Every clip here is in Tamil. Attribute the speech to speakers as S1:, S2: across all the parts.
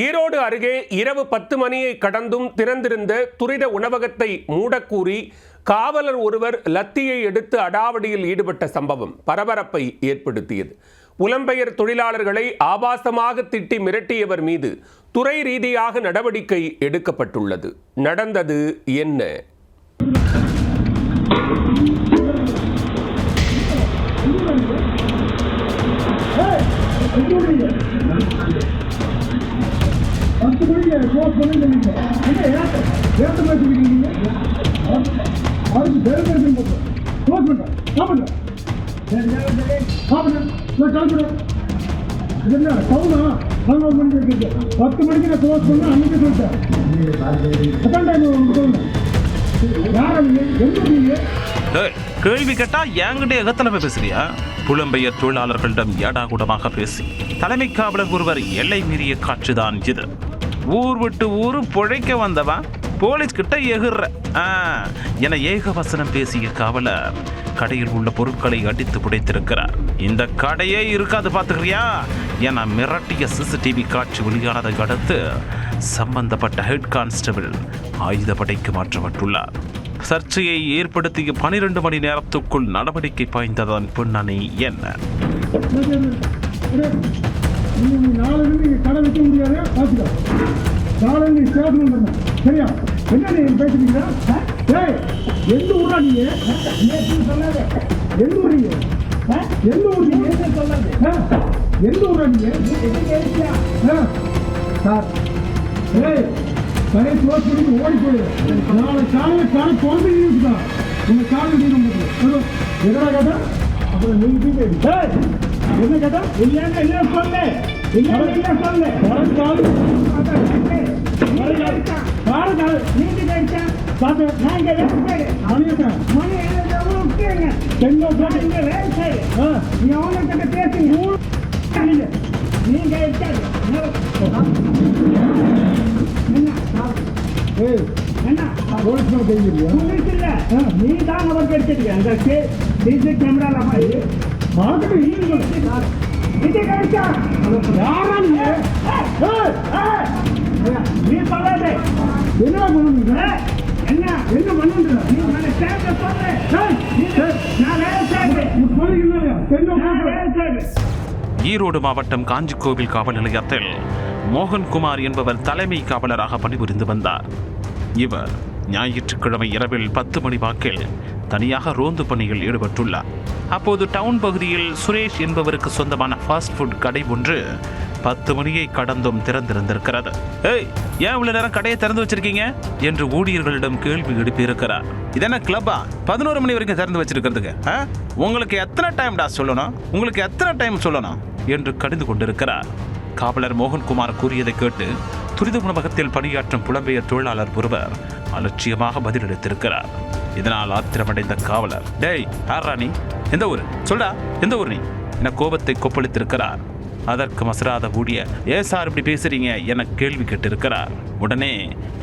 S1: ஈரோடு அருகே இரவு 10 மணியை கடந்தும் திறந்திருந்த துரித உணவகத்தை மூடக்கூறி காவலர் ஒருவர் லத்தியை எடுத்து அடாவடியில் ஈடுபட்ட சம்பவம் பரபரப்பை ஏற்படுத்தியது. புலம்பெயர் தொழிலாளர்களை ஆபாசமாக திட்டி மிரட்டியவர் மீது துறை ரீதியாக நடவடிக்கை எடுக்கப்பட்டுள்ளது. நடந்தது என்ன?
S2: கேள்வி கேட்டா என்கிட்ட எகத்தலை பேசுறியா? புலம்பெயர் தொழிலாளர்களிடம் ஏடாகூடமாக பேசி தலைமை காவலர் ஒருவர் எல்லை மீறிய காட்சிதான் இது. ஊர் விட்டு ஊரு பிழைக்க வந்தவன் போலீஸ் கிட்ட எகிற என ஏகவசனம் பேசிய காவலர் கடையில் உள்ள பொருட்களை அடித்து புடைத்திருக்கிறார். இந்த கடையே இருக்காது பாத்துக்கிறியா என மிரட்டிய சிசிடிவி காட்சி வெளியானதை அடுத்து சம்பந்தப்பட்ட ஹெட் கான்ஸ்டபிள் ஆயுதப்படைக்கு மாற்றப்பட்டுள்ளார். சர்ச்சையை ஏற்படுத்திய 12 மணி நேரத்துக்குள் நடவடிக்கை பாய்ந்ததன் பின்னணி என்ன?
S3: ஓடி போய் நாளை காலையில் காலை குழந்தை தான் உங்க காலம் எதனா கேட்டா அப்புறம் நீங்க என்ன கேட்டா இல்லையா இல்ல சொல்ல இல்ல சொல்ல
S2: ஈரோடு மாவட்டம் காஞ்சிக்கோவில் காவல் நிலையத்தில் மோகன்குமார் என்பவர் தலைமை காவலராக பணிபுரிந்து வந்தார். இவர் ஞாயிற்றுக்கிழமை இரவில் 10 மணி வாக்கில் தனியாக ரோந்து பணியில் ஈடுபட்டுள்ளார். அப்போது டவுன் பகுதியில் சுரேஷ் என்பவருக்கு சொந்தமான ஃபாஸ்ட் ஃபுட் கடை ஒன்று 10 மணியை கடந்தும் திறந்திருந்திருக்கிறது. ஏய், ஏன் இவ்வளவு நேரம் கடையை திறந்து வச்சிருக்கீங்க என்று ஊழியர்களிடம் கேள்வி எழுப்பியிருக்கிறார். இதென்ன கிளப்பா 11 மணி வரைக்கும் திறந்து வச்சிருக்கிறதுக்கு? உங்களுக்கு எத்தனை டைம்டா சொல்லணும், உங்களுக்கு எத்தனை டைம் சொல்லணும் என்று கடிந்து கொண்டிருக்கிறார். காவலர் மோகன்குமார் கூறியதை கேட்டு துரித உணவகத்தில் பணியாற்றும் புலம்பெயர் தொழிலாளர் ஒருவர் அலட்சியமாக பதிலளித்திருக்கிறார். இதனால் ஆத்திரமடைந்த காவலர், டேய் யாரா நீ, எந்த ஊர் சொல்டா, எந்த ஊர் நீ என கோபத்தை கொப்பளித்திருக்கிறார். அதற்கு மசராத ஊழியர், ஏன் சார் இப்படி பேசுறீங்க என கேள்வி கேட்டிருக்கிறார். உடனே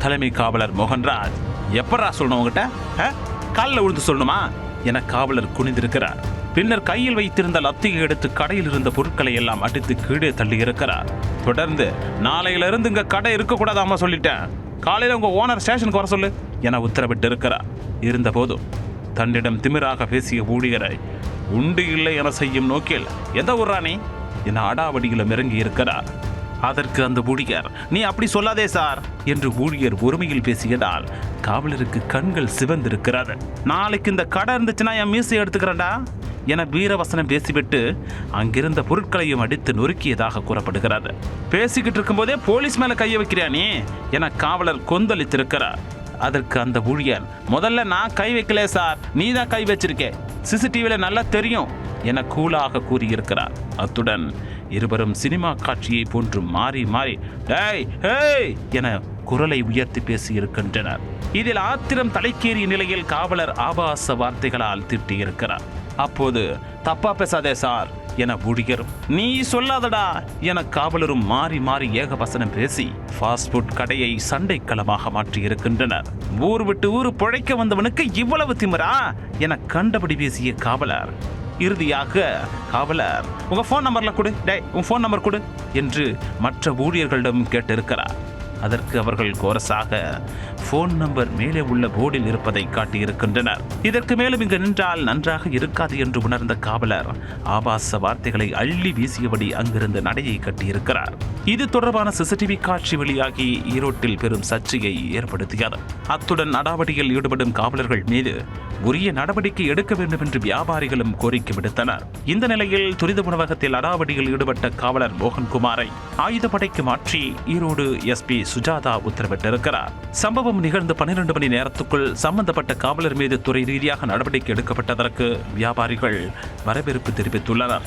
S2: தலைமை காவலர் மோகன்ராஜ், எப்படா சொல்லணும் உங்ககிட்ட, காலில் விழுந்து சொல்லணுமா என காவலர் குனிந்திருக்கிறார். பின்னர் கையில் வைத்திருந்த லத்தியை எடுத்து கடையில் இருந்த பொருட்களை எல்லாம் அடித்து கீழே தள்ளி இருக்கிறார். தொடர்ந்து, நாளையிலிருந்து இங்க கடை இருக்கக்கூடாதாமா சொல்லிட்டேன், காலையில் உங்க ஓனர் ஸ்டேஷனுக்கு வர சொல்லு என உத்தரவிட்டு இருக்கிறார். இருந்த போதும் தன்னிடம் திமிராக பேசிய ஊழியரை உண்டு இல்லை என செய்யும் நோக்கில் எந்த ஊர்ராணி என அடாவடியிலும் இறங்கி இருக்கிறார். அதற்கு அந்த ஊழியர், நீ அப்படி சொல்லாதே சார் என்று ஊழியர் ஒருமையில் பேசியதால் காவலருக்கு கண்கள் சிவந்திருக்கிறது. நாளைக்கு இந்த கடை இருந்துச்சுன்னா என் மீசை எடுத்துக்கிறேன்டா என வீரவசனம் பேசிவிட்டு அங்கிருந்த பொருட்களையும் அடித்து நொறுக்கியதாக கூறப்படுகிறது. பேசிக்கிட்டு இருக்கும் போதே போலீஸ் மேல கைய வைக்கிறியா நீ என காவலர் கொந்தளித்திருக்கிறார். அதற்கு அந்த ஊழியர், முதல்ல நான் கை வைக்கல சார், நீ தான் கை வச்சிருக்கே, சிசிடிவில நல்லா தெரியும் என கூலாக கூறியிருக்கிறார். அத்துடன் இருவரும் சினிமா காட்சியை போன்று மாறி மாறி டேய் ஹேய் என குரலை உயர்த்தி பேசியிருக்கின்றனர். இதில் ஆத்திரம் தலைக்கேறிய நிலையில் காவலர் ஆபாச வார்த்தைகளால் திட்டியிருக்கிறார். அப்போது, தப்பா பேசாதே சார் என ஊழியரும், நீ சொல்லாதடா என காவலரும் மாறி மாறி ஏகவசனம் பேசி ஃபாஸ்ட் ஃபுட் கடையை சண்டை களமாக மாற்றி இருக்கின்றனர். ஊர் விட்டு ஊர் பிழைக்க வந்தவனுக்கு இவ்வளவு திமிரா என கண்டபடி பேசிய காவலர் இறுதியாக காவலர் உங்க போன் நம்பர்ல கொடு, டேய் உன் போன் நம்பர் கொடு என்று மற்ற ஊழியர்களிடம் கேட்டிருக்கிறார். அதற்கு அவர்கள் கோரஸாக போன் நம்பர் மேலே உள்ள போர்டில் இருப்பதை காட்டியிருக்கின்றனர். இதற்கு மேலும் இங்கு நின்றால் நன்றாக இருக்காது என்று உணர்ந்த காவலர் ஆபாச வார்த்தைகளை அள்ளி வீசியபடி அங்கிருந்து நடையை கட்டியிருக்கிறார். இது தொடர்பான சிசிடிவி காட்சி வெளியாகி ஈரோட்டில் பெரும் சர்ச்சையை ஏற்படுத்தியது. அத்துடன் நடவடிக்கையில் ஈடுபடும் காவலர்கள் மீது உரிய நடவடிக்கை எடுக்க வேண்டும் என்று வியாபாரிகளும் கோரிக்கை விடுத்தனர். இந்த நிலையில் துரித உணவகத்தில் நடவடிக்கையில் ஈடுபட்ட காவலர் மோகன்குமாரை ஆயுதப்படைக்கு மாற்றி ஈரோடு எஸ்பி சுஜாதா உத்தரவிட்டிருக்கிறார். சம்பவம் நிகழ்ந்து 12 மணி நேரத்துக்குள் சம்பந்தப்பட்ட காவலர் மீது துறை ரீதியாக நடவடிக்கை எடுக்கப்பட்டதற்கு வியாபாரிகள் வரவேற்பு தெரிவித்துள்ளனர்.